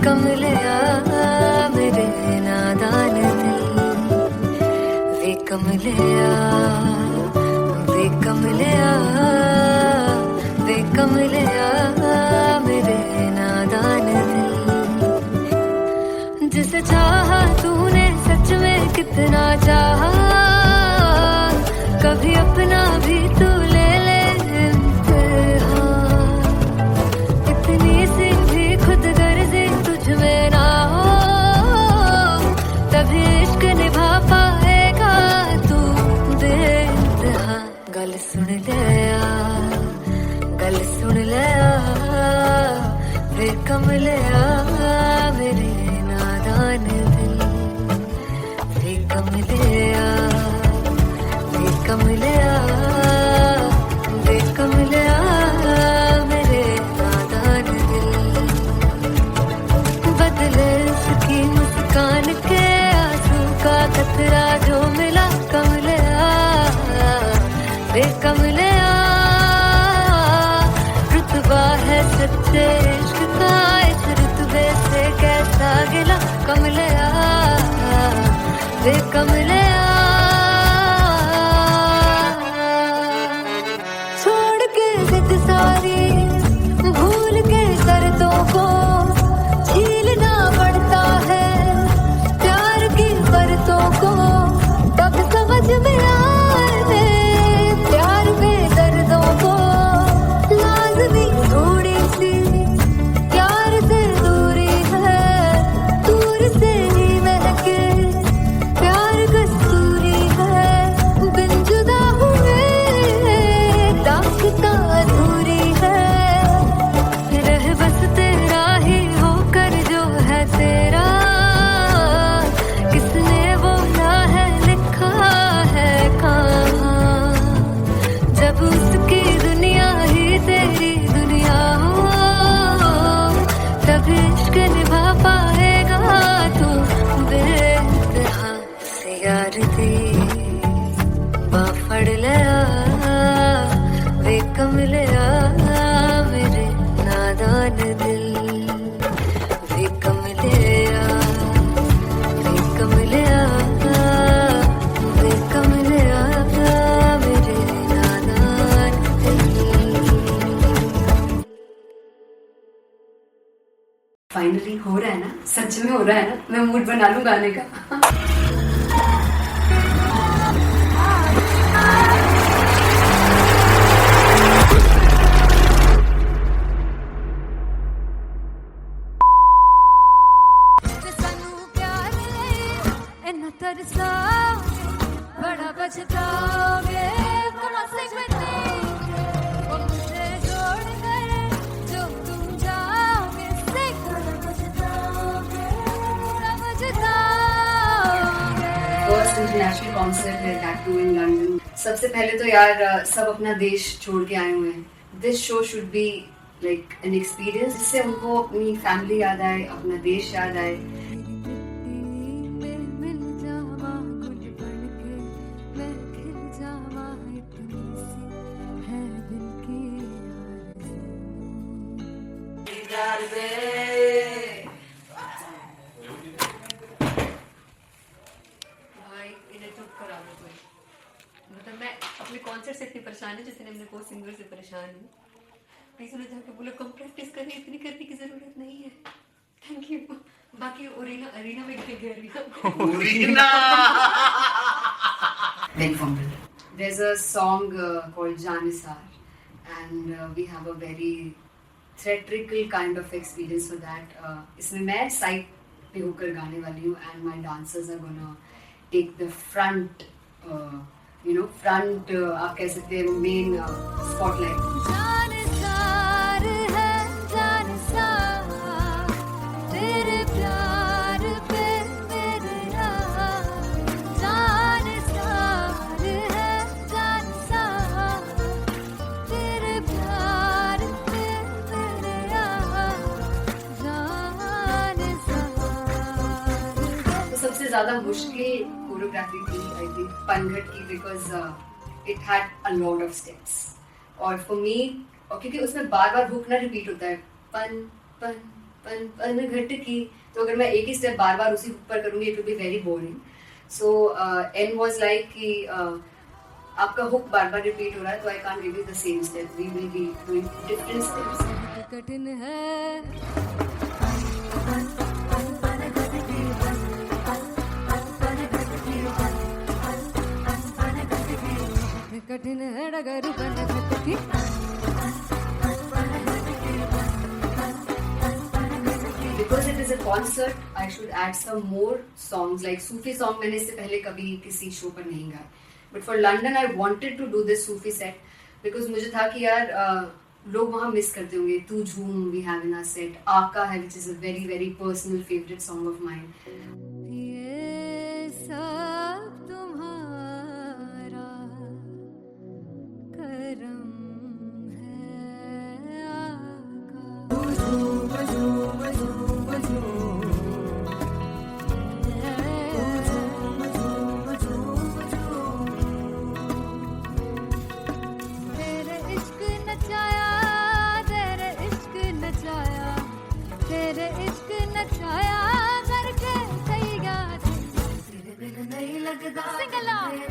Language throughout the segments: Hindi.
कमलिया मेरे नादान दिल, वे कमलिया, वे कमलिया, वे कमलिया मेरे नादान दिल। जिसे चाहा तूने सच में कितना चाहा, कभी अपना भी तू ले ले इम्तिहान। इतनी सी भी खुद गर्जी तुझ में ना हो, तभी इश्क निभा पाएगा तू बेइंतहा। गल सुन लिया, गल सुन लिया, वे कमलिया मेरे नादान दिल, वे कमलिया, वे कमलिया, वे कमलिया मेरे नादान दिल। बदले उसकी मुस्कान के आंसू का कतरा जो मिला कमलिया, वे कमलिया। रुतबा है सच्चे इश्क का, इस रुतबे से कैसा गिला कमलिया, वे कमलिया। छोड़ के जिद सारी, भूल के शर्तों को, झीलना पड़ता है प्यार की परतों को। तब समझ में आए प्यार में दर्दों को, लाज़मी थोड़ी सी प्यार से दूरी है, दूर से ही महके प्यार कस्तूरी है। बिन जुदा हुए दास्तां अधूरी है, रह बस तेरा ही होकर जो है तेरा, किसने बोला है लिखा है कहाँ। जब उसकी दुनिया ही तेरी दुनिया हो, तब इश्क निभा पाएगा तू बेइंतहा। से यार दी बाफड़ लिया, वे कमलिया मेरे नादान दिल, वे कमलिया, वे कमलिया, वे कमलिया मेरे नादान दिल। फाइनली हो रहा है ना, सच में हो रहा है ना। मैं मूड बना लूं गाने का। सानू प्यार ले इन्ना तरसाओगे, बड़ा पछताओगे। कहाँ से बचेंगे वो मुझे छोड़ कर, जो तुम जाओगे से बड़ा पछताओगे, बड़ा पछताओगे। फर्स्ट इंटरनेशनल कॉन्सर्ट है दैट टू इन लंदन। सबसे पहले तो यार सब अपना देश छोड़ के आए हुए हैं। This show should be like an experience, जिससे उनको अपनी फैमिली याद आए, अपना देश याद आए। मिल जावा गुल बन के, मैं खिल जावा, इतनी सी है दिल की आरज़ू। भाई इन्हें चुप करा दो कोई। मतलब मैं अपने कॉन्सर्ट से इतनी परेशान हूँ जितने अपने को सिंगर से परेशान हूँ। प्लीज उन्हें जाके बोलो कम प्रैक्टिस करनी, इतनी करने की जरूरत नहीं है। Thank you. बाकी अरीना में गए arena Big fumble. There's a song called Janisar, and we have a very theatrical kind of experience for that. इसमें मैं साइड पे होकर गाने वाली हूँ, and my dancers are gonna take the front, front आप कह सकते हैं main spotlight. जानसार है जानसार, तेरे प्यार पे मेरे यार। जानसार है जानसार, तेरे प्यार पे मेरे यार। जानसार तो सबसे ज्यादा मुश्किल कोरियोग्राफी थी आई थिंक पनघट की, because it had a lot of steps. और फॉर मी, और क्योंकि उसमें बार बार हुक ना रिपीट होता है, पन पन घट की, तो अगर मैं एक ही स्टेप बार बार उसी ऊपर करूंगी it will be very boring. So an was like कि आपका हुक बार बार रिपीट हो रहा है, तो I can't give you the same step, we will be doing different steps. कठिन है कठिन है डगर घट की. Because it is a concert, I should add some more songs. Like Sufi song मैंने इससे पहले कभी किसी शो पर नहीं गाया. But for London, I wanted to do this Sufi set because मुझे था कि यार लोग वहाँ मिस करते होंगे. तू झूम we have in our set. आका है which is a very very personal favorite song of mine. ये सब तुम्हारा करम है तेरे इश्क नचाया, तेरे इश्क नचाया, तेरे इश्क नचाया करके तैयार. तेरे बिन नहीं लगता सिंगला, तेरे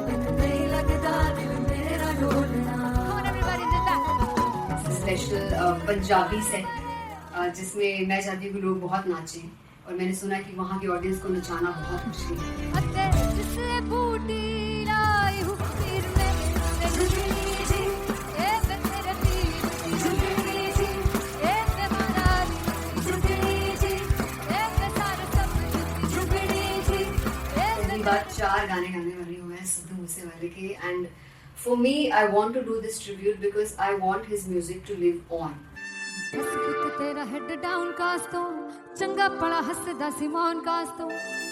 बिन नहीं लगता दिल मेरा ढोलना. Come on everybody, do that. Special Punjabi set जिसमें मैं चाहती हूँ कि लोग बहुत नाचें, और मैंने सुना कि वहाँ की ऑडियंस को नचाना बहुत मुश्किल है. अते जिससे बूटी लाई हूँ पीर में ते झुकनी जी, ए ते तेरे पीर की झुकनी जी, ए ते महारानी की झुकनी जी, ए ते सारे सब की झुकनी जी, ए पहली बार 4 गाने गाने वाले हुए हैं सिद्धू मूसेवाले के. And for me I want to do this tribute because I want his music to live on. बस पुत तेरा हेड डाउन कास तो चंगा पड़ा हसदा सिमोन कास तो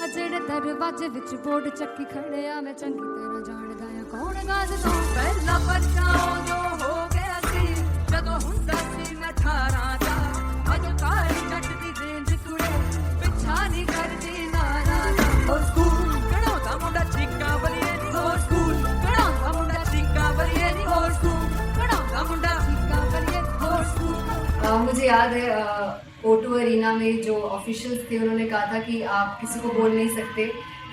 अजड़े दरवाजे विच बोर्ड चक्की खड़े आ मैं चंगी तरह जानदा आ कौन गाज तो पहला बचाओ जो हो गया सी जदों हुंदा सी मैं 18 दा अज काली जट दी रेंज कुड़े पिछा नहीं करदी नारा ओ स्कूल कढ़ाउंदा मुंडा चीका बलिए नी ओ स्कूल कढ़ाउंदा मुंडा चीका बलिए नी ओ स्कूल कढ़ाउंदा मुंडा चीका बलिए ओ स्कूल. मुझे याद है O2 अरीना में जो ऑफिशियल्स थे उन्होंने कहा था कि आप किसी को बोल नहीं सकते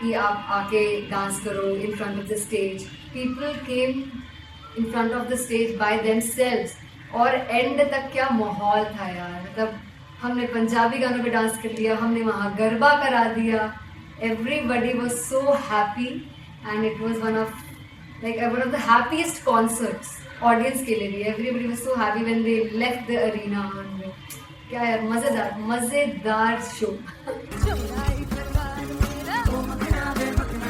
कि आप आके डांस करो in front of the stage. People came in front of the stage by themselves, और एंड तक क्या माहौल था यार. मतलब हमने पंजाबी गानों पे डांस कर लिया, हमने वहाँ गरबा करा दिया. Everybody was so happy and it was one of the happiest concerts audience के लिए भी. Everybody was so happy when they left the arena. क्या यार, मजेदार शो. चौराई दरबार मेरा ओ मखना वे मखना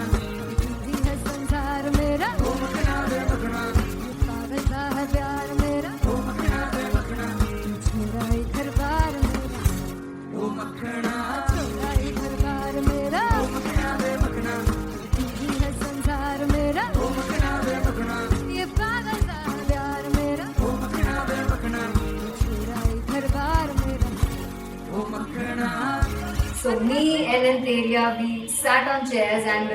दी है संसार मेरा ओ मखना वे मखना पागलता है प्यार मेरा ओ मखना वे मखना चौराई दरबार मेरा ओ मखना चौराई दरबार मेरा ओ मखना वे मखना दी है संसार मेरा ओ मखना वे मखना ये पागलता है प्यार मेरा ओ मखना वे मखना चौराई दरबार मेरा. So me and Anteria, we sat on chairs and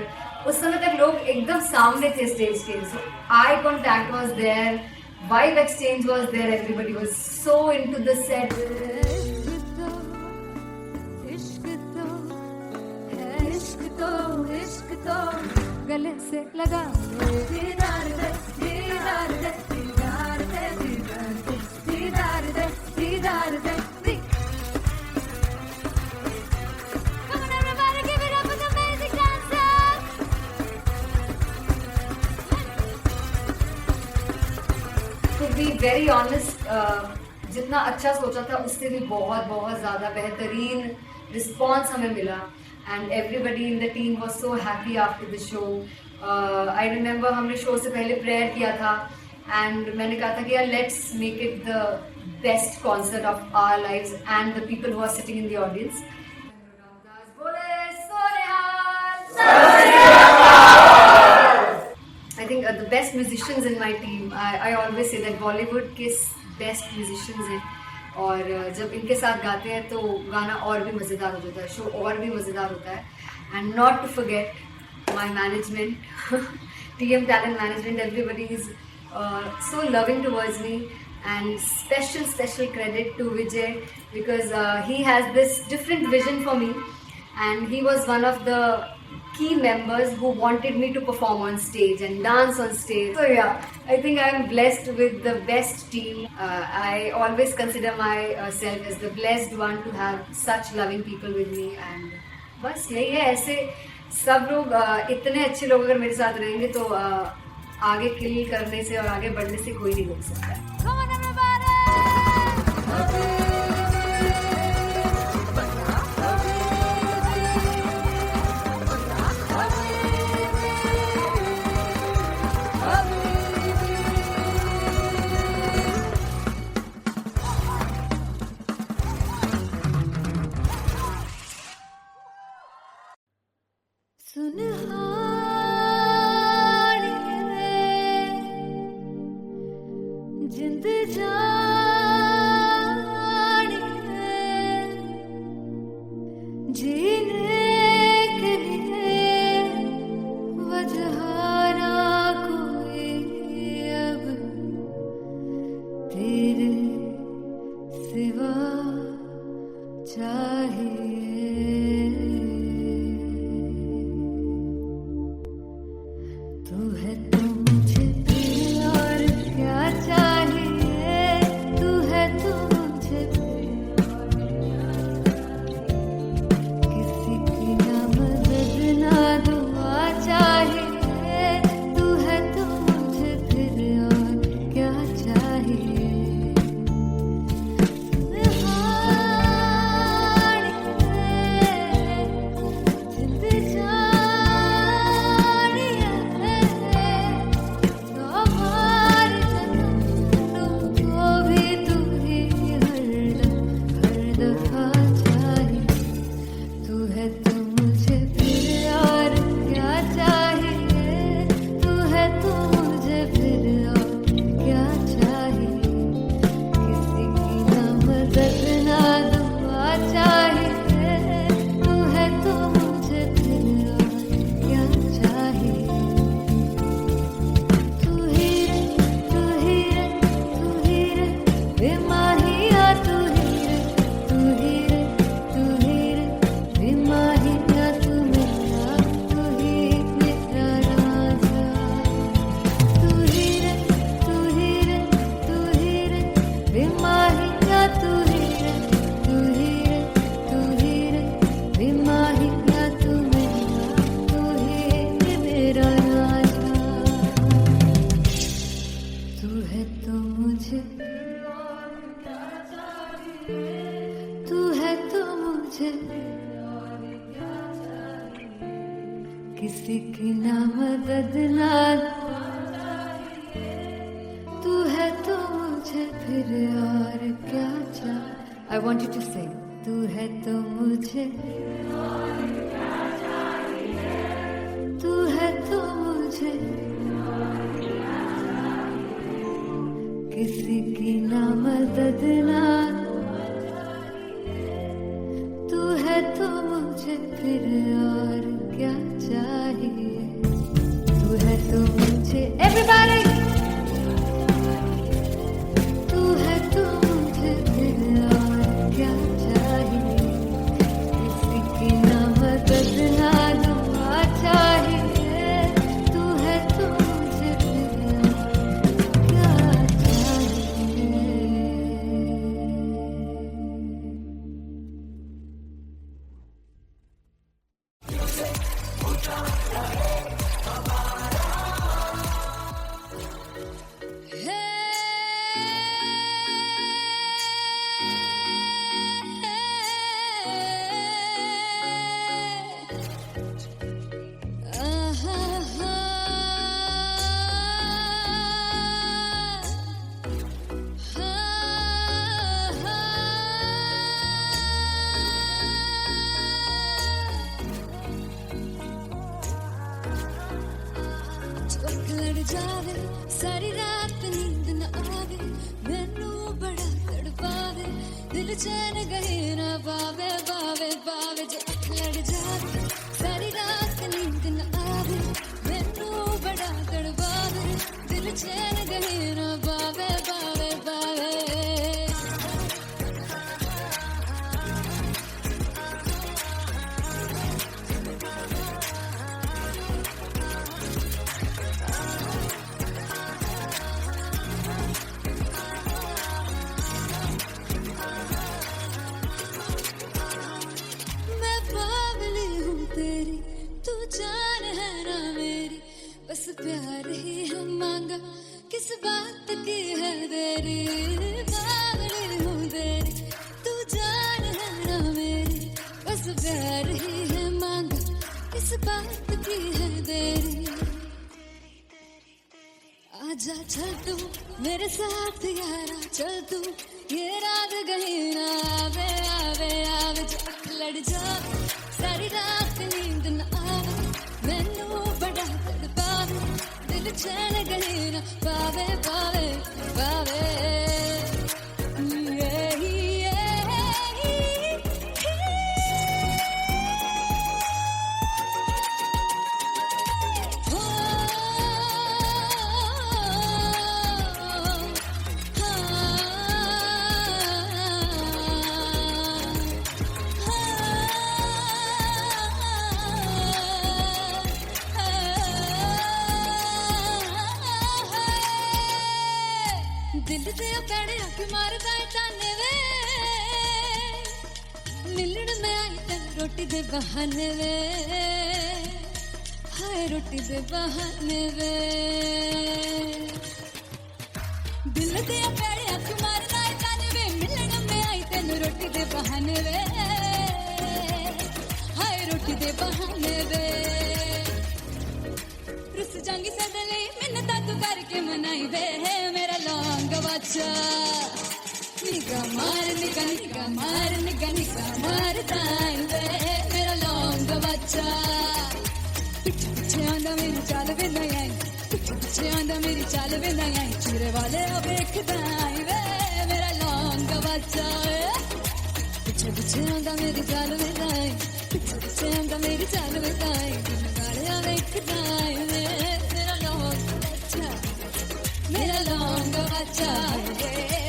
उस समय तक लोग एकदम सामने थे स्टेज के. So eye contact was there, vibe exchange was there, everybody was so into the set. इश्क तो गले से लगा दीदार दे दीदार दे दीदार दे दीदार दे दीदार दे. To be very honest, जितना अच्छा सोचा था उससे भी बहुत बहुत ज़्यादा बेहतरीन रिस्पॉन्स हमें मिला. And everybody in the team was so happy after the show. I remember हमने शो से पहले प्रेयर किया था एंड मैंने कहा था कि यार let's make it the best concert of our lives and the people who are sitting in the audience. I think the best musicians in my team, I always say that Bollywood के best musicians हैं, और जब इनके साथ गाते हैं तो गाना और भी मज़ेदार हो जाता है, शो और भी मज़ेदार होता है. And not to forget my management, TM Talent Management, everybody is so loving towards me And special credit to Vijay because he has this different vision for me, and he was one of the key members who wanted me to perform on stage and dance on stage. So yeah, I think I'm blessed with the best team. I always consider myself as the blessed one to have such loving people with me, and बस यही है. ऐसे सब लोग इतने अच्छे लोग अगर मेरे साथ रहेंगे तो आगे किल करने से और आगे बढ़ने से कोई नहीं रोक सकता. Come on, everybody! जिंद जानी है जीने के लिए वजह ना कोई अब तेरे सिवा चाहिए. तू है तो मुझे दिल और क्या चाहिए. तू है तो मुझे किसी की ना मदद ना दुआ चाहिए. तू है तो मुझे फिर और क्या चाहिए. जिंद जानी है तुमको भी तू ही हर दफा चाहिए. तू है तो मुझे फिर और क्या चाहिए. तू है तो मुझे फिर और क्या चाहिए. किसी की ना मदद ना दुआ चाहिए. तू है तो मुझे फिर और क्या चाहिए. तू ही रे तू ही रे तू ही रे बेमाहिया. तू ही रे तू ही रे तू ही रे बेमाहिया. तू मेरा तू ही मेरा राजा. तू ही रे तू ही रे तू ही रे बेमाहिया. तू ही रे तू ही रे तू ही रे बेमाहिया. तू मेरा तू ही मेरा राजा. तू है तो मुझे तू है तो मुझे किसी की ना मदद ना. तू है तो मुझे फिर और क्या चाहिए. I want you to sing. तू है तो मुझे तू है तो मुझे किसी की ना मदद ना. तू है तो मुझे फिर और क्या चाहिए. तू है तो मुझे everybody. तू है तो मुझे फिर और क्या चाहिए. किसी की ना मदद ना दुआ चाहिए. तू है तो मुझे फिर और क्या चाहिए. जावे सारी रात नींद न आवे. मैनू बड़ा तड़पावे दिल चैन गए ना पावे पावे पावे. जो अख लड़ जावे सारी रात नींद न आवे. मैनू बड़ा तड़पावे दिल चैन गए ना पावे पावे पावे. मेरे साथ यारा चल तू ये रात कहीं ना आवे आवे आवे जो अख लड़ जावे सारी रात नींद न आवे मैनू बड़ा तड़पावे दिल चैन कहीं ना पावे पावे पावे दिल दे पैड़े अख मारदा ताने वे मिलण मैं आई तेन रोटी दे बहाने वे हाय रोटी दे बहाने वे दिल दे पैड़े अख मारदा ताने वे मिलण मैं आई तेन रोटी दे बहाने वे हाय रोटी दे बहाने वे रुस जांगी सदले मिन्नतां तू करके मनाई वे मेरा लौंग बच्चा निगा मार ताई वे मेरा लौंग बच्चा पिछे पिछे आंदा मेरी चाल वे नहीं आई पिछे पिछे आंदा मेरी चाल वे नहीं आई चूरे वाले वेखदा आई वे मेरा लौंग बच्चा पिछे पिछे आंदा मेरी चाल वे नहीं आई पिछे पिछे आंदा मेरी चाल वे नहीं आई गालियां वेखदा आई वे मेरा लौंग बच्चा मेरा लौंग बच्चा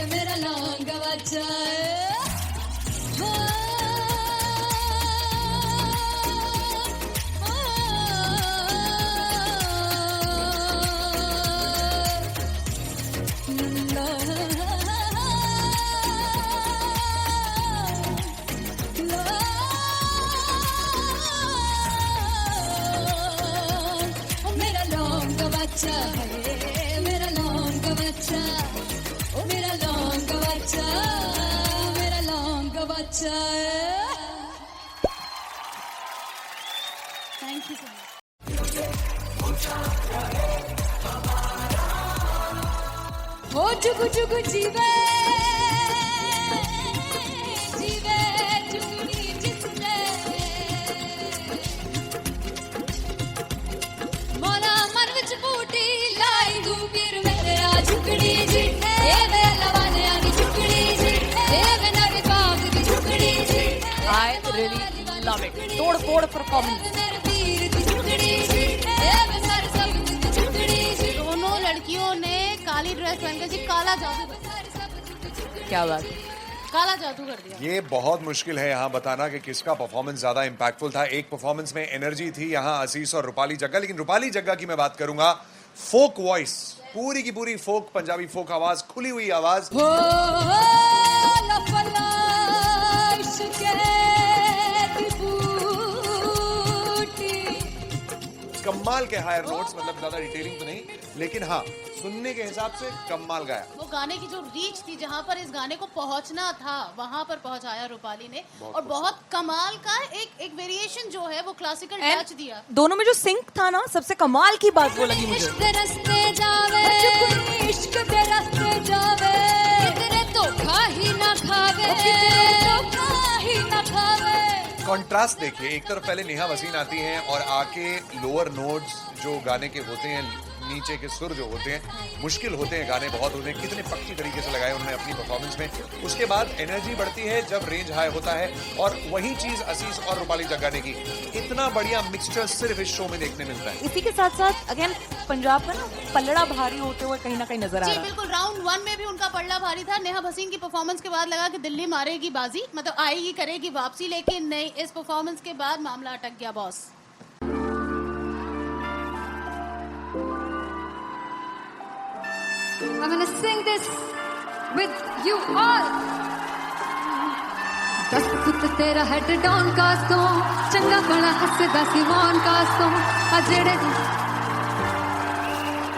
मेरा लौंग बच्चा मेरा लौंग बच्चा मेरा लौंग बच्चा ओ मेरा लौंग बच्चा मेरा लौंग बच्चा थैंक यू सो मच हो जुगु जुगु जीवे जीवे जुगनी जिसने मौला मन विच बूटी लाई दूबीर मेरे आ झुकड़ी जी ए वे लवाने आगी झुकड़ी जी ए वे नवी बाग दी झुकड़ी जी I really love it. तोड़ फोड़ performance. मेरे पीर दी झुकड़ी जी ए वे सर सब दी झुकड़ी जी दोनों लड़कियों ने काली ड्रेस पहनकर जी काला जादू कर दिया। क्या बात है? काला जादू कर दिया। ये बहुत मुश्किल है यहाँ बताना कि किसका परफॉर्मेंस ज्यादा इंपैक्टफुल था। एक परफॉर्मेंस में एनर्जी थी यहाँ असीस और रूपाली जग्गा, लेकिन रूपाली जग्गा की मैं बात करूंगा फोक वॉइस, पूरी की पूरी फोक, पंजाबी फोक आवाज, खुली हुई आवाज। हो लफला इश्क़े दी बूटी कमाल के हायर नोट्स, मतलब ज्यादा डिटेलिंग तो नहीं, लेकिन हाँ सुनने के हिसाब से कमाल गाया। वो गाने की जो रीच थी, जहाँ पर इस गाने को पहुंचना था वहां पर पहुंचाया रूपाली ने, और बहुत कमाल का एक वेरिएशन जो है वो क्लासिकल टच दिया। दोनों में जो सिंक था ना, सबसे कमाल की बात वो लगी मुझे। इश्क दे रस्ते जावे इश्क दे रस्ते जावे किधरे धोखा ही ना खावे किधरे धोखा ही ना खावे। कॉन्ट्रास्ट देखिए, एक तरफ पहले नेहा वसीन आती हैं और आके लोअर नोट्स जो गाने के होते हैं, नीचे के सुर जो होते हैं, मुश्किल होते हैं, गाने बहुत होते हैं, कितने पक्की तरीके से लगाए उन्होंने अपनी परफॉर्मेंस में। उसके बाद एनर्जी बढ़ती है जब रेंज हाई होता है, और वही चीज असीस और रूपाली जग्गा ने की। इतना बढ़िया मिक्सचर सिर्फ इस शो में देखने मिलता है। इसी के साथ साथ अगेन पंजाब का ना पलड़ा भारी होते हुए कहीं ना कहीं नजर आ जी रहा है। बिल्कुल, राउंड 1 में भी उनका पलड़ा भारी था। नेहा भसीन की परफॉर्मेंस के बाद लगा कि दिल्ली मारेगी बाजी, मतलब आएगी करेगी वापसी, लेकिन नहीं, इस परफॉर्मेंस के बाद मामला अटक गया boss. I'm gonna sing this with you all. दस फुट तेरा हेड डाउन कास्तों चंगा बड़ा हसदा सिमोन कास्तों आ जेड़े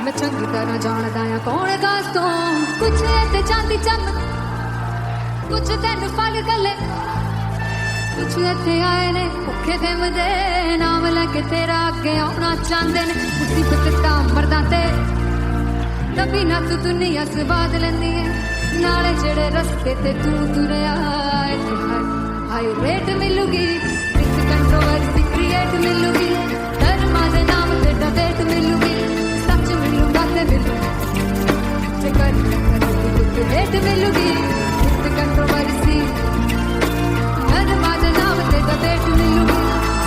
मैं चंगी तरह जानदा आ कौन कास्तों कुछ ते चांदी चम कुछ तेन फल गले कुछ इत्थे आए ने भुखे दिम दे नाम लेके तेरा अगे आउणा चाहंदे ने मुसीबत ता मरदा ते तभी ना तू दुनिया स्वाद लेंदी है नाले जेड़े रस्ते ते तू तुरया हाई रेट मिलूगी विद कंट्रोवर्सी क्रिएट मिलूगी धर्मा दे नाम ते डिबेट मिलूगी सच मिलूगा ते मिलूगी कर रेट मिलूगी विद कंट्रोवर्सी धर्मा दे नाम ते डिबेट मिलूगी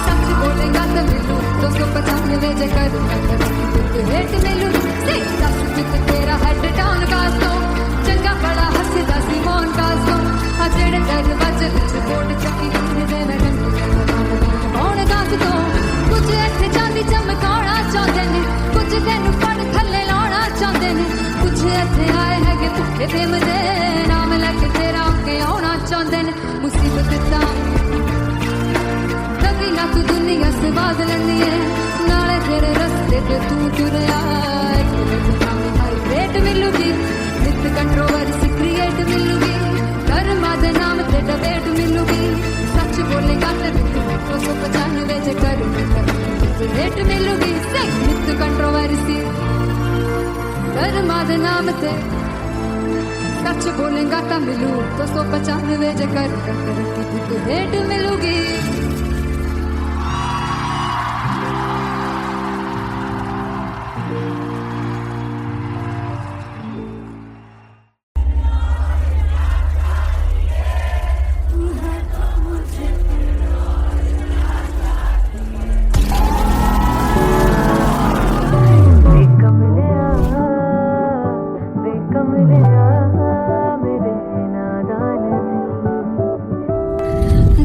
सच बोलेगा तो मिलू 295 जे कर रेट मिलूगी दस जित तेरा हेड डाउन कास तो चंगा बड़ा हसदा सी मौन कास तो आ जेड़े दरवाजे विच बोर्ड चक्की लिखने दे मैं कौन कास तो कुछ इत्थे चांदी चमकाना चाहते ने कुछ तेनू पड़ थल्ले लाना चाहते ने कुछ इत्थे आए है कि भुखे ते मजे नाम लेके तेरा के आना चाहते ने मुसीबत दा कभी ना तू दुनिया स्वाद लेंदी है नाले तेरे रस्ते ते तू तुरया रेट मिलूगी विद कंट्रोवर्सी क्रिएट मिलूगी कर्मा दे नाम ते डिबेट मिलूगी सच बोलेगा ते 295 जे कर रेट मिलूगी विद कंट्रोवर्सी कर्मा दे नाम ते सच बोलेगा तो मिलू 295 जे कर रेट मिलूगी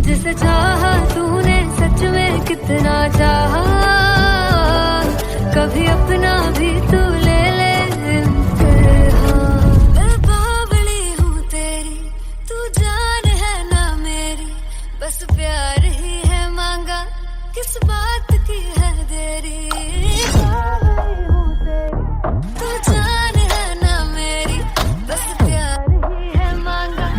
जिसे चाहा तूने सच में कितना चाहा कभी अपना भी तू ले ले मैं बावली हूँ तेरी तू जान है ना मेरी बस प्यार ही है मांगा किस बात की है देरी बावली हूँ तेरी तू जान है ना मेरी बस प्यार ही है मांगा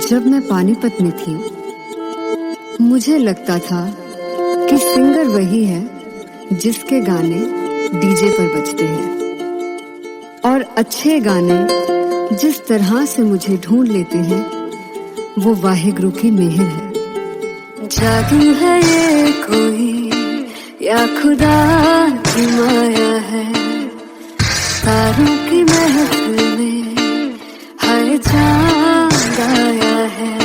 जब मैं पानीपत में थी मुझे लगता था कि सिंगर वही है जिसके गाने डीजे पर बजते हैं और अच्छे गाने जिस तरह से मुझे ढूंढ लेते हैं वो वाहिगुरु की मेहर है जादू है ये कोई या खुदा की माया है तारों की महफिल में हर चांद आया है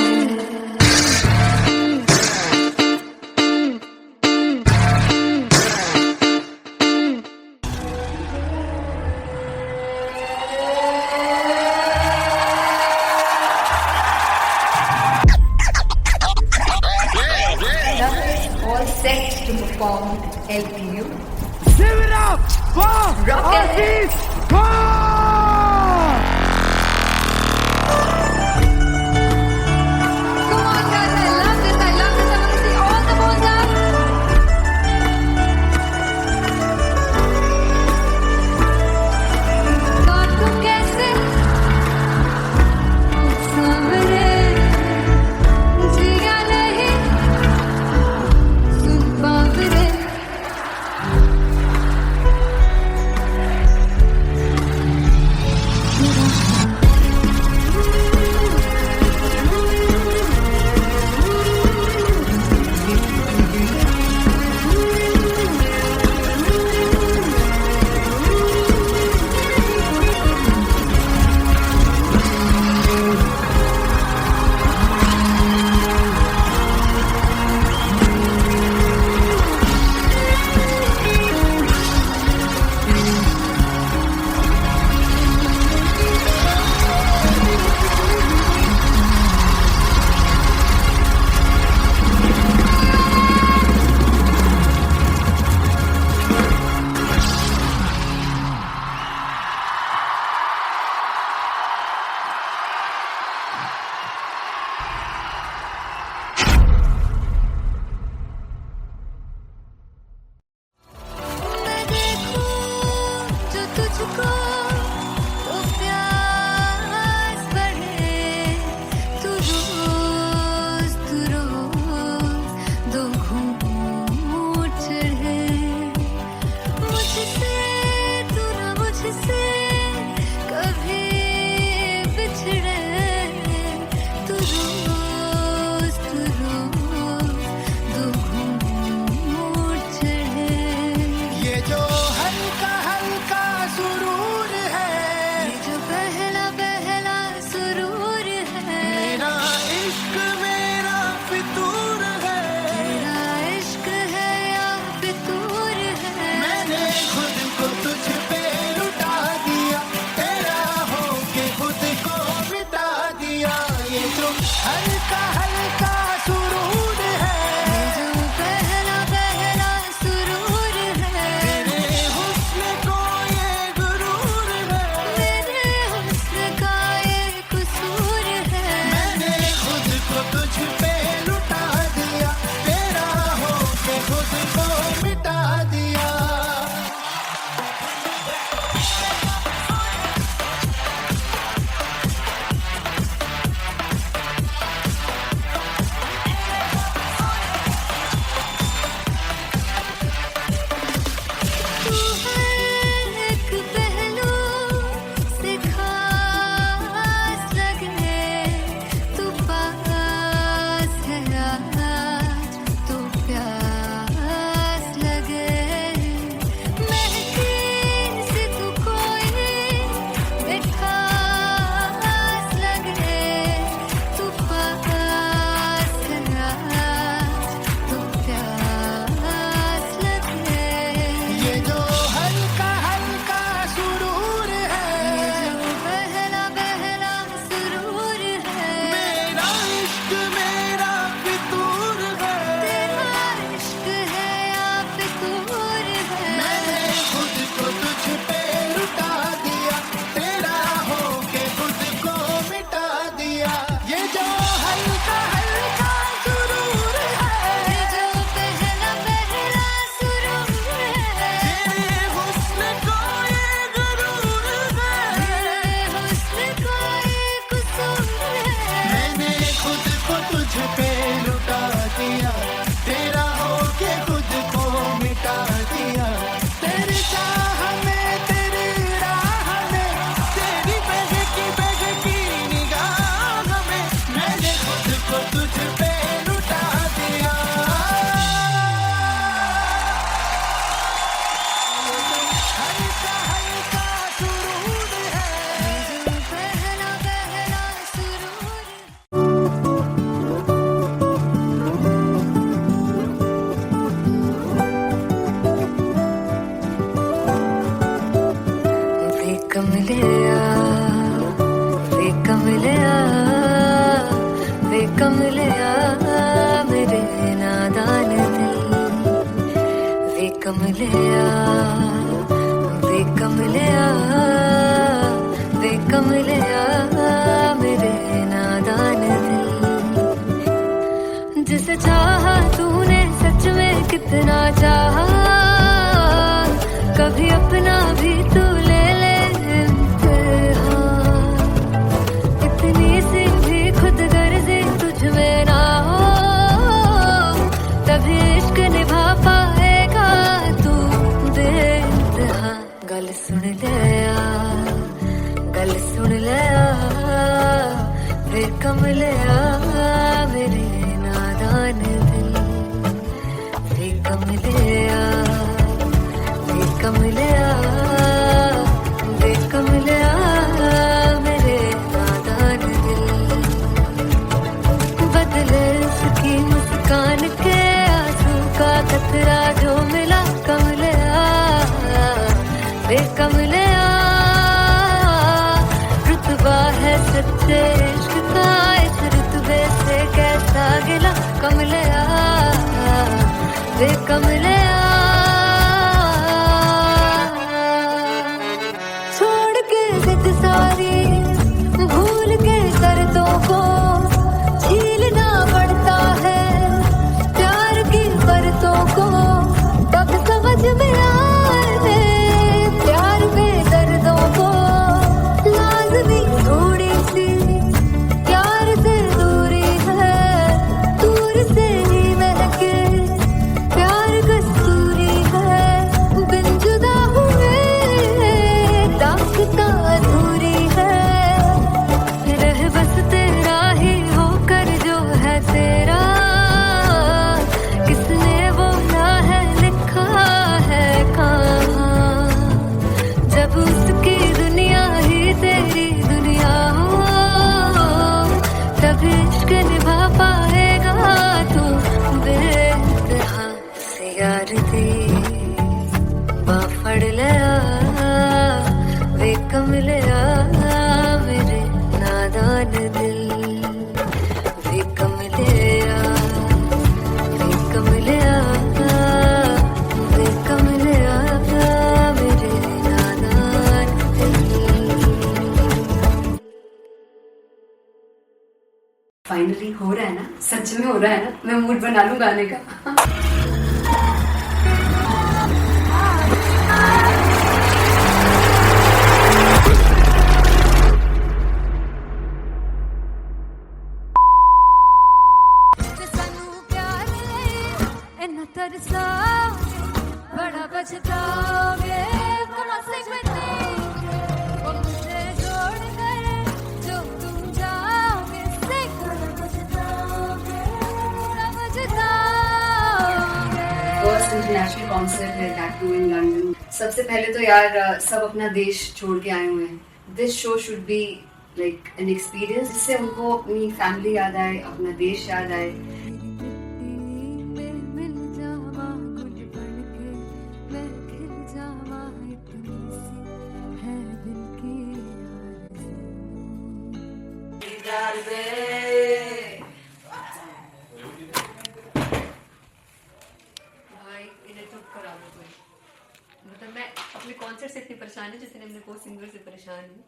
All set to perform LPU. Give it up for Rocket. Come on, guys! I love this. I love this. I want to see all the balls up. God, तू कैसे सामने जिया नहीं सुन पावरे कमलिया वे कमलिया वे कमलिया मेरे नादान दिल जिसे चाहा तूने सच में कितना चाहा कभी अपना भी तू ले ले इम्तिहान इतनी सी भी खुद गर्जी तुझ में ना हो तभी इश्क निभा पाएगा तू बेइंतहा गल सुन लिया वे कमलिया मेरे नादान दिल वे कमलिया वे कमलिया वे कमलिया मेरे नादान दिल बदले उसकी मुस्कान के आंसू का कतरा जो मिला कमलिया वे कमलिया रुतबा है सच्चे इश्क का इस रुतबे से कैसा गिला कमलिया वे कमलिया छोड़ के जिद सारी भूल के दर्दों को झीलना पड़ता है प्यार की परतों को तब समझ में आए प्यार में दर्दों को लाज़मी थोड़ी सी प्यार से दूरी है दूर से ही महके प्यार कस्तूरी है बिन जुदा हुए दास्तां अधूरी है रह बस तेरा ही होकर जो है तेरा किसने वो ना है लिखा है कहाँ जब उसकी दुनिया ही तेरी दुनिया हो तब इश्क निभा पाएगा तू बेइंतहा से यार दी बाफड़ लिया वे कमलिया मेरे नादान दिल वे कमलिया वे कमलिया वे कमलिया मेरे नादान दिल फाइनली हो रहा है ना सच में हो रहा है ना मैं मूड बना लूं गाने का सानू प्यार ले इन्ना तरसा बड़ा पछताओगे कहाँ से बचेंगे वो मुझे छोड़ कर जो तुम जाओगे से बड़ा पछताओगे बड़ा पछताओगे फर्स्ट इंटरनेशनल कॉन्सर्ट है दैट टू इन लंदन सबसे पहले तो यार सब अपना देश छोड़ के आए हुए हैं this show should be like an experience जिससे उनको अपनी फैमिली याद आए अपना देश याद आए में मिल जावा गुल बन के मैं खिल जावा इतनी सी है दिल की आरज़ू भाई इन्हें चुप करा दो कोई मतलब मैं अपने कॉन्सर्ट से इतनी परेशान है जितने अपने को सिंगर से परेशान हूँ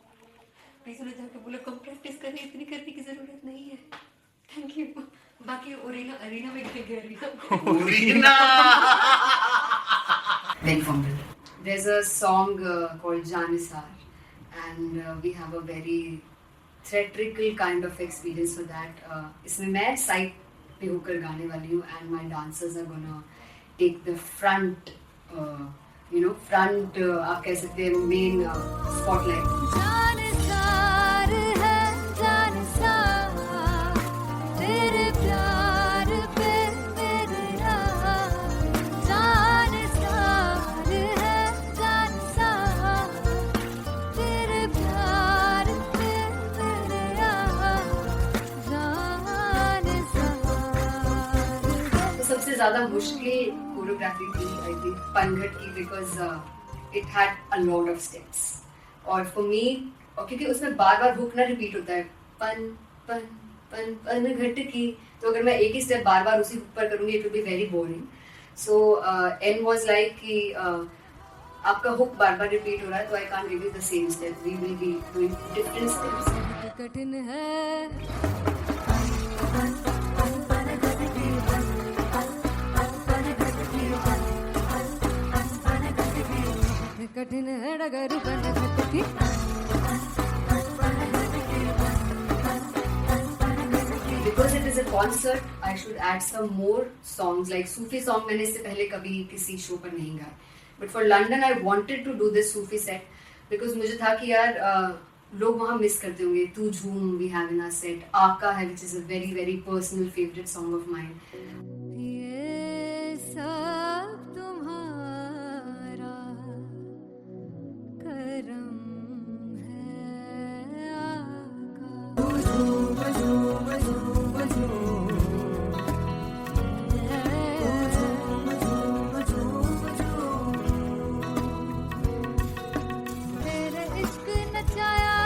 प्लीज उन्हें जाके बोलो कम प्रैक्टिस करनी इतनी करने की जरूरत नहीं है थैंक यू बाकी अरीना में गए arena Beg from it. There's a song called Janisar, and we have a very theatrical kind of experience for that. इसमें मैं साइड पे होकर गाने वाली हूँ, and my dancers are gonna take the front, आप कह सकते हैं main spotlight. जानसार है जानसार तेरे प्यार पे मेरे यार जानसार है जानसार तेरे प्यार पे मेरे यार जानसार तो सबसे ज़्यादा मुश्किल कोरियोग्राफी थी आई थिंक पनघट की because it had a lot of steps और फॉर मी और क्योंकि उसमें बार बार हुक ना रिपीट होता है पन पन पन पन घट की तो अगर मैं एक ही स्टेप बार बार उसी हुक पर करूंगी it will be very boring So N was like कि आपका हुक बार बार रिपीट हो रहा है, तो I can't give you the same step, we will be doing different steps. कठिन है कठिन है डगर बन खटकी Because it is a concert, I should add some more songs. Like Sufi song मैंने इससे पहले कभी किसी शो पर नहीं गाया. But for London, I wanted to do this Sufi set because मुझे था कि यार लोग वहाँ मिस करते होंगे. तू झूम we have in our set. आका है which is a very very personal favorite song of mine. ये सब तुम्हारा करम है आका तेरे इश्क नचाया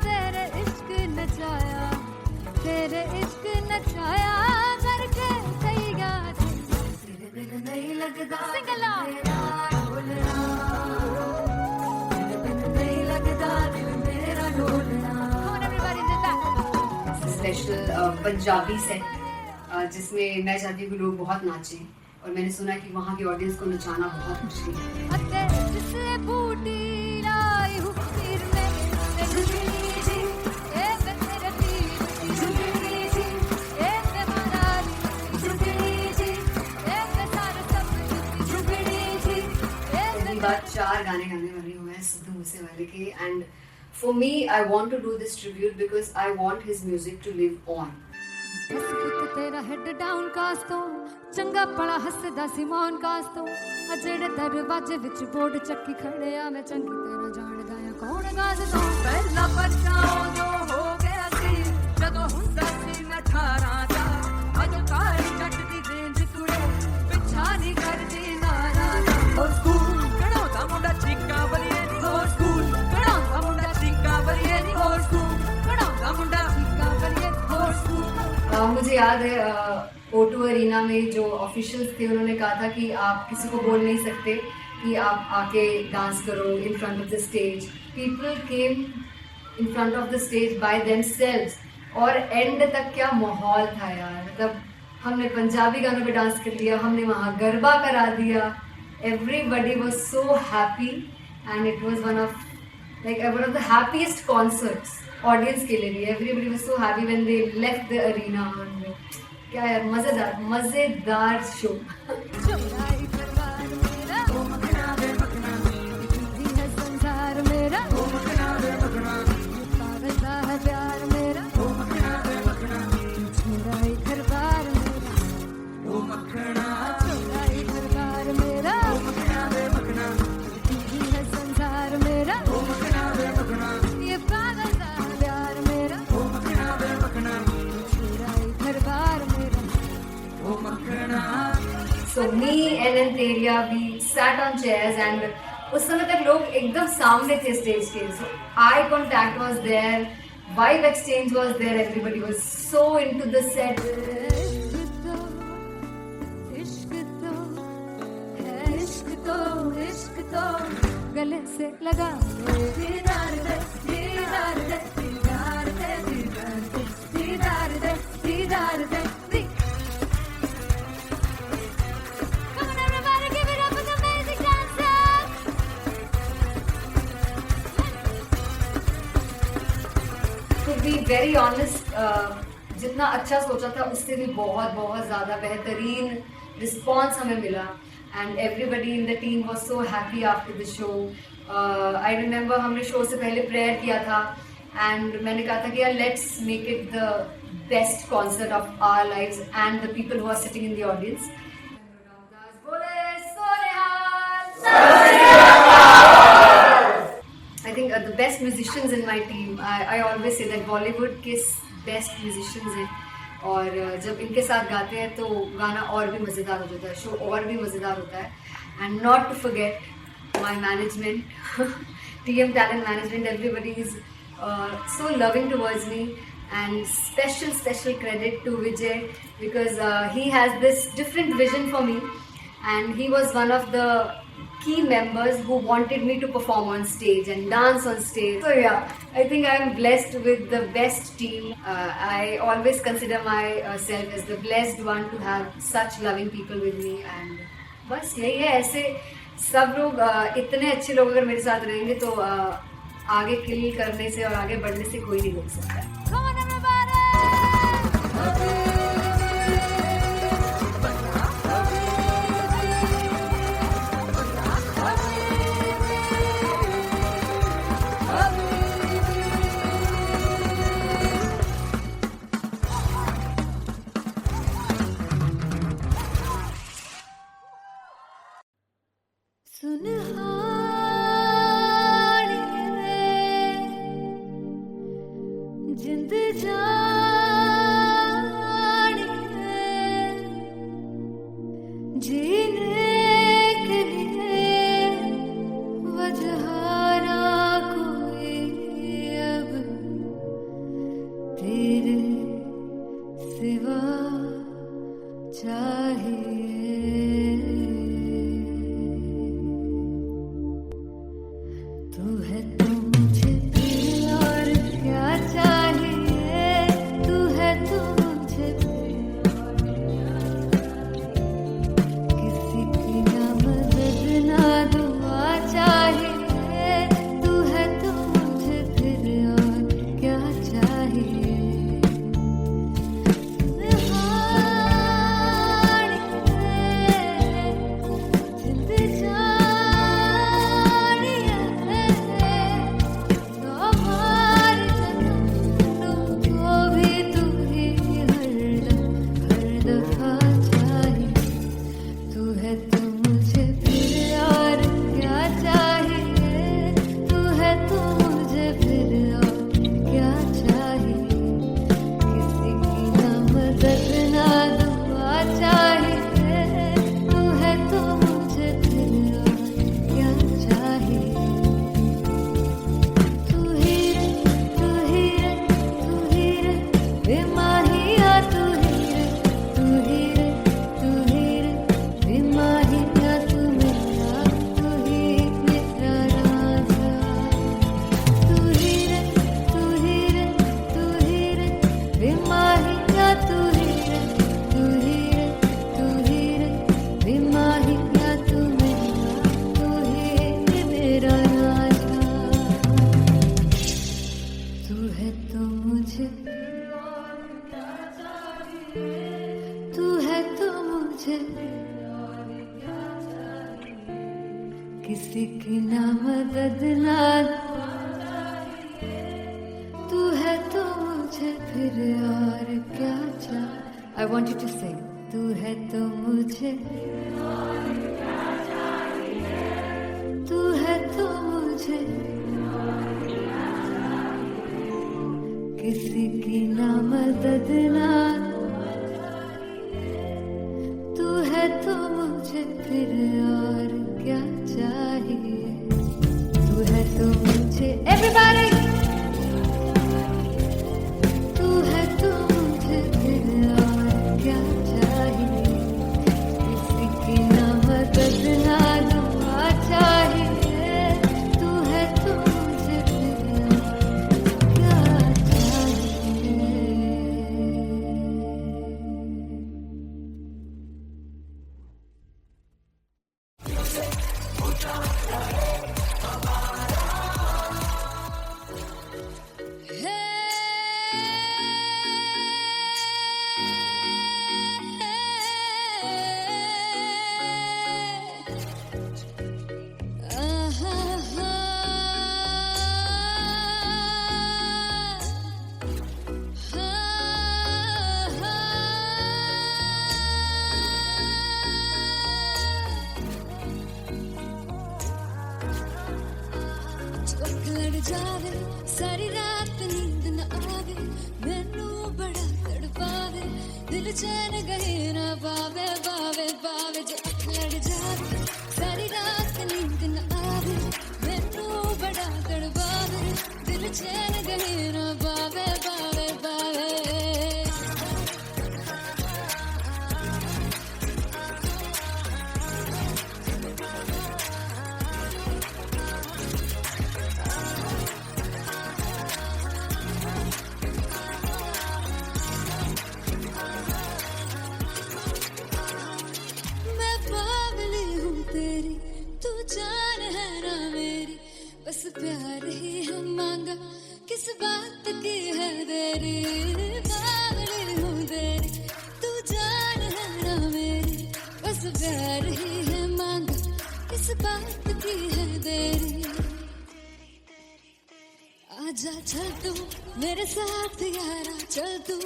तेरे इश्क नचाया तेरे इश्क नचाया करके सही गा तेरे बिन नहीं लगदा सिंगला ढोलना तेरे बिन नहीं लगदा दिल मेरा ढोलना. Come on everybody do that. Special Punjabi set जिसमें मैं चाहती हूँ कि लोग बहुत नाचें, और मैंने सुना कि वहाँ की ऑडियंस को नचाना बहुत मुश्किल है. अते जिसने बूटी लाई हूँ पीर में ते झुगनी जी ए मैं तेरे पीर की झुगनी जी ए मैं मनाली झुगनी जी ए मैं सारे सब की झुगनी जी ए पहली बार 4 गाने गाने वाली हूँ मैं सिद्धू मूसेवाले के. And for me I want to do this tribute because I want his music to live on. बस पुत तेरा हेड डाउन कास तो चंगा पड़ा हसदा सी मौन कास तो आ जेड़े दरवाजे विच बोर्ड चक्की खड़े आ मैं चंगी तरह जानदा आ कौन गाज तो पहला बचाओ जो हो गया सी ਜਦੋਂ ਹੁੰਦਾ ਸੀ ਮੈਂ 18 ਦਾ ਅਜੋ ਕਾਲੀ ਜੱਟ ਦੀ ਰੇਂਜ ਕੁੜੇ ਪਿੱਛਾ ਨਹੀਂ ਕਰਦੀ ਨਾਰਾ ਦਾ. ਹੋ ਸਕੂਲ ਕਢਾਉਂਦਾ ਮੁੰਡਾ ਚੀਕਾਂ ਬਲੀਏ ਨੀ, ਹੋ ਸਕੂਲ ਕਢਾਉਂਦਾ ਮੁੰਡਾ ਚੀਕਾਂ ਬਲੀਏ ਨੀ, ਹੋ ਸਕੂਲ ਕਢਾਉਂਦਾ ਮੁੰਡਾ ਚੀਕਾਂ ਬਲੀਏ ਨੀ, ਹੋ ਸਕੂਲ. मुझे याद है O2 अरीना में जो ऑफिशियल्स थे उन्होंने कहा था कि आप किसी को बोल नहीं सकते कि आप आके डांस करो in front of the stage. People came in front of the stage by themselves, और एंड तक क्या माहौल था यार. मतलब हमने पंजाबी गानों पे डांस कर लिया, हमने वहाँ गरबा करा दिया. Everybody was so happy and it was one of the happiest concerts audience के लिए भी. Everybody was so happy when they left the arena. क्या यार मजेदार शो. चुराई परवार मेरा ओ मखना वे मखना जी है संसार मेरा ओ मखना वे मखना पागल सा है प्यार मेरा ओ मखना वे मखना चुराई परवार मेरा ओ मखना चुराई परवार मेरा ओ मखना वे मखना जी है संसार मेरा ओ मखना वे मखना ये पागल सा है प्यार मेरा ओ मखना वे मखना चुराई परवार मेरा ओ मखना. So me and Anteria, we sat on chairs and उस समय तक लोग एकदम सामने थे स्टेज के. So eye contact was there, vibe exchange was there, everybody was so into the set. इश्क तो है इश्क तो गले से लगा दीदार दे दीदार दे दीदार दे दीदार दे दीदार दे. Come on everybody, give it up for the amazing dancers. To be very honest, जितना अच्छा सोचा था उससे भी बहुत ज़्यादा बेहतरीन रिस्पॉन्स हमें मिला. And everybody in the team was so happy after the show. I remember हमने शो से पहले प्रेयर किया था एंड मैंने कहा था कि यार let's make it the best concert of our lives and the people who are sitting in the audience. I think the best musicians in my team, I always say that Bollywood के best musicians हैं, और जब इनके साथ गाते हैं तो गाना और भी मज़ेदार हो जाता है, शो और भी मज़ेदार होता है. And not to forget my management, TM Talent Management, everybody is so loving towards me, and special credit to Vijay because he has this different vision for me. and he was one of the key members who wanted me to perform on stage and dance on stage. So yeah, I think I'm blessed with the best team. I always consider myself as the blessed one to have such loving people with me, and बस यही है. ऐसे सब लोग इतने अच्छे लोग अगर मेरे साथ रहेंगे तो आगे किल करने से और आगे बढ़ने से कोई नहीं रोक सकता. Come on everybody! जिंद जान जीने के लिए वजह ना कोई अब तेरे सिवा चाहिए. तू है तो मुझे फिर और क्या चाहिए. तू है तो मुझे किसी की ना मदद ना दुआ चाहिए. तू है तो मुझे फिर और क्या चाहिए. जिंद जानिए हमार तुमको भी तू ही हर दफा चाहिए. तू है तो मुझे फिर और क्या चाहिए. तू है तो मुझे फिर और क्या चाहिए. किसी की ना मदद ना दुआ चाहिए. तू है तो मुझे फिर और क्या चाहिए. तू ही रे तू ही रे तू ही रे बेमाहिया. तू ही रे तू ही रे तू ही रे बेमाहिया. तू मेरा तू ही मेरा राजा. तू ही रे तू ही रे तू ही रे बेमाहिया. तू ही रे तू ही रे तू ही रे बेमाहिया. तू मेरा तू ही मेरा राजा. तू है तो मुझे तू है तो मुझे किसी की ना मदद ना तू है तो मुझे फिर और क्या चाहिए. I want you to sing. तू है तो मुझे तू है तो मुझे किसी की ना मदद ना तू है तो मुझे फिर और क्या चाहिए. तू है तो मुझे everybody. तू है तो मुझे फिर और क्या चाहिए. किसी की ना मदद ना दुआ चाहिए. तू है तो मुझे फिर और क्या चाहिए. ਅੱਖ ਲੜ ਜਾਵੇ ਸਾਰੀ ਰਾਤ ਨੀਂਦ ਨਾ ਆਵੇ. ਮੈਨੂੰ ਬੜਾ ਤੜਪਾਵੇ ਦਿਲ ਚੈਨ ਗਏ ਨਾ ਪਾਵੇ ਪਾਵੇ ਪਾਵੇ. ਜੇ ਅੱਖ ਲੜ ਜਾਵੇ ਸਾਰੀ ਰਾਤ ਨੀਂਦ ਨਾ ਆਵੇ. ਮੈਨੂੰ ਬੜਾ ਤੜਪਾਵੇ ਦਿਲ ਚੈਨ ਗਏ ਨਾ ਪਾਵੇ ਪਾਵੇ ਪਾਵੇ. किस बात की है देरी, आजा चल तू मेरे साथ यारा, चल तू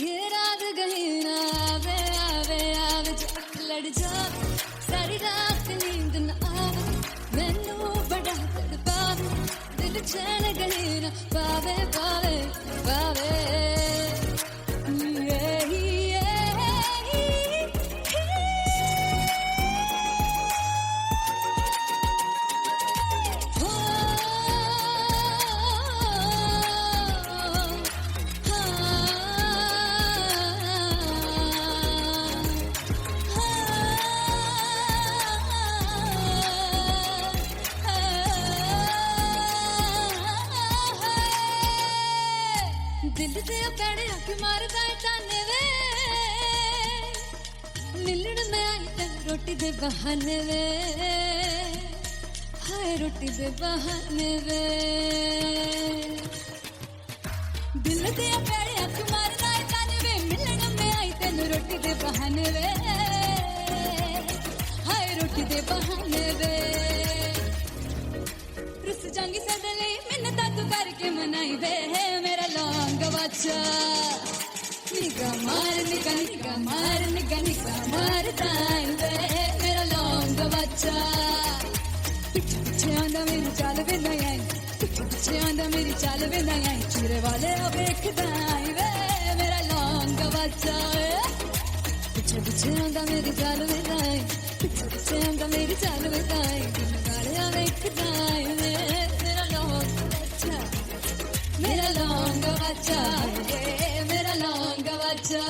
ये रात गई ना आवे आवे आवे, जो अख लड़ जावे सारी रात नींद न आवे, मैनू बड़ा तड़पावे दिल चैन गई ना पावे पावे पावे। दिल दे पैड़े आके मारदा है ताने वे, मिलण में आई तेन रोटी दे बहाने वे, हाय रोटी दे बहाने वे। दिल दे पैड़े आके मारदा है ताने वे, मिलण में आई तेन रोटी दे बहाने वे, हाय रोटी दे बहाने वे। रुस जांगी सदे लई मिन्नतां तू करके मनाई वे, मेरा लौंग बच्चा निगा मार निगा निगा मार निगा निगा मार ताई वे, मेरा लौंग बच्चा पिछे पिछे आंदा मेरी चाल वे नहीं आई, पिछे पिछे आंदा मेरी चाल वे नहीं आई, चूरे वाले वेखदा आई वे, मेरा लौंग बच्चा पिछे पिछे आंदा मेरी चाल वे नहीं आई, पिछे पिछे आंदा मेरी चाल वे नहीं आई, चूरे वाले वेखदा आई वे, मेरा लौंग बच्चा मेरा लौंग बच्चा मेरा लौंग बच्चा।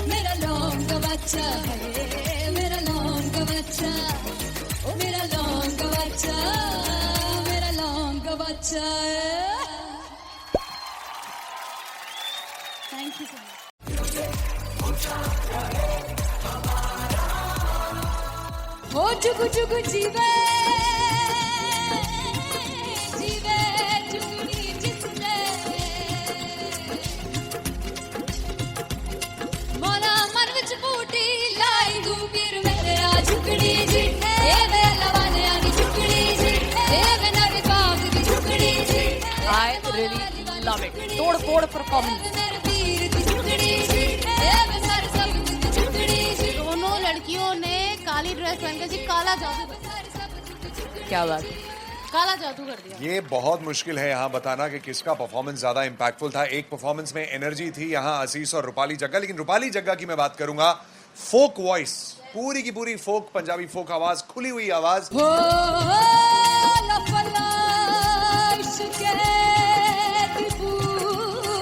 मेरा लौंग बच्चा मेरा लौंग बच्चा, ओ मेरा लौंग बच्चा मेरा लौंग बच्चा। Thank you so much. हो जुगु जुगु जीवे जीवे जुगनी जिसने, मोला मन विच बूटी लाई दूबीर मेरे आ झुकड़ी जी, ए मेरे लवाने आगी झुकड़ी जी, ए मेरा विभाग की झुकड़ी जी, I really love it. तोड़ फोड़ परफॉर्मेंस। मेरे वीर की झुकड़ी जी, ए मेरे सारे सब की झुकड़ी जी। दोनों लड़कियों ने काली ड्रेस पहनकर जी काला जादू क्या बात है। काला जादू कर दिया। ये बहुत मुश्किल है यहाँ बताना कि किसका परफॉर्मेंस ज्यादा इंपैक्टफुल था। एक परफॉर्मेंस में एनर्जी थी यहाँ असीस और रूपाली जग्गा, लेकिन रूपाली जग्गा की मैं बात करूंगा फोक वॉइस, पूरी की पूरी फोक पंजाबी फोक आवाज, खुली हुई आवाज। हो लफला इश्क़े दी बूटी,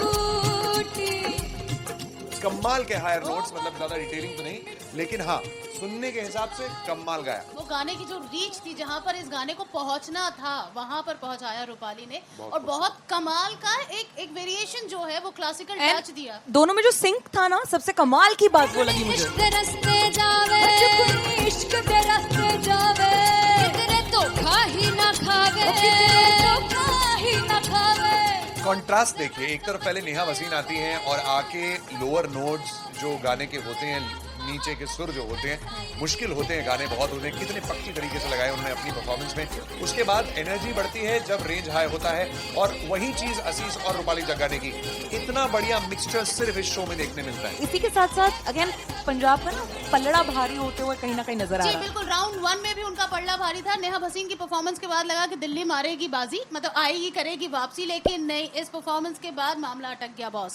कमाल के हायर नोट्स, मतलब ज्यादा डिटेलिंग तो नहीं, लेकिन हाँ सुनने के हिसाब से कमाल गाया। वो गाने की जो रीच थी, जहाँ पर इस गाने को पहुंचना था वहां पर पहुंचाया रूपाली ने, और बहुत कमाल का एक वेरिएशन जो है वो क्लासिकल टच दिया। दोनों में जो सिंक था ना, सबसे कमाल की बात वो लगी मुझे। इश्क दे रस्ते जावे, इश्क दे रस्ते जावे, कितने धोखा ही ना खावे, धोखा ही ना खावे। कॉन्ट्रास्ट देखिए, एक तरफ पहले नेहा वसीन आती हैं और आके लोअर नोट्स जो गाने के होते हैं, नीचे के सुर जो होते हैं, मुश्किल होते हैं, गाने बहुत होते हैं, कितने पक्की तरीके से लगाए उन्होंने अपनी परफॉर्मेंस में। उसके बाद एनर्जी बढ़ती है जब रेंज हाई होता है, और वही चीज असीस और रूपाली जग्गा ने की। इतना बढ़िया मिक्सचर सिर्फ इस शो में देखने मिलता है। इसी के साथ साथ अगेन पंजाब का ना पलड़ा भारी होते हुए कहीं ना कहीं नजर आ जी रहा है। बिल्कुल, राउंड 1 में भी उनका पल्ला भारी था। नेहा भसीन की परफॉर्मेंस के बाद लगा कि दिल्ली मारेगी बाजी, मतलब आएगी करेगी वापसी, लेकिन नहीं, इस परफॉर्मेंस के बाद मामला अटक गया बॉस।